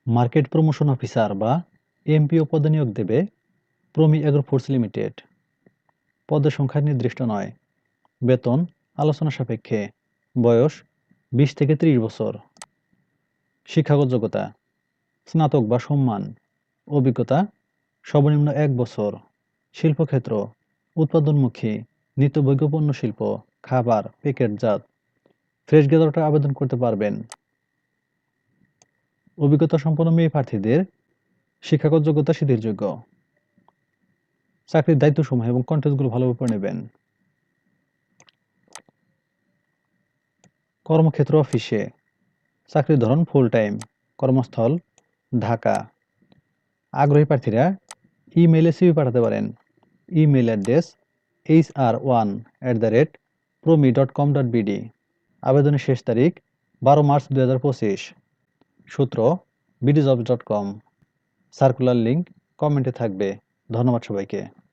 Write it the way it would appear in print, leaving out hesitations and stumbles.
Market promotion officer বা MPO পদে নিয়োগ দেবে প্রমি এগ্রো ফুডস লিমিটেড। পদের সংখ্যা নির্দিষ্ট নয়। বেতন আলোচনা সাপেক্ষে। বয়স 20 থেকে 30 বছর। শিক্ষাগত যোগ্যতা স্নাতক বা সম্মান। অভিজ্ঞতা সর্বনিম্ন 1 বছর। শিল্পক্ষেত্র উৎপাদনমুখী, নিত্যভোগ্য পণ্য শিল্প, খাবার, প্যাকেটজাত। ফ্রেশ গ্রাহকরা আবেদন করতে পারবেন। অভিজ্ঞতা সম্পন্ন মেয়ে প্রার্থীদের শিক্ষাগত যোগ্যতা শিথিলযোগ্য। চাকরির দায়িত্বসমূহ এবং কন্টেন্টগুলো ভালোভাবে পড়ে নেবেন। কর্মক্ষেত্র অফিসে। চাকরির ধরন ফুল টাইম। কর্মস্থল ঢাকা। আগ্রহী প্রার্থীরা ইমেইলে সিভি পাঠাতে পারেন। Email address hr1@promi.com.bd। আবেদনের শেষ তারিখ 12 মার্চ 2025। সূত্র bdjobs.com। সার্কুলার লিঙ্ক কমেন্টে থাকবে। ধন্যবাদ সবাইকে।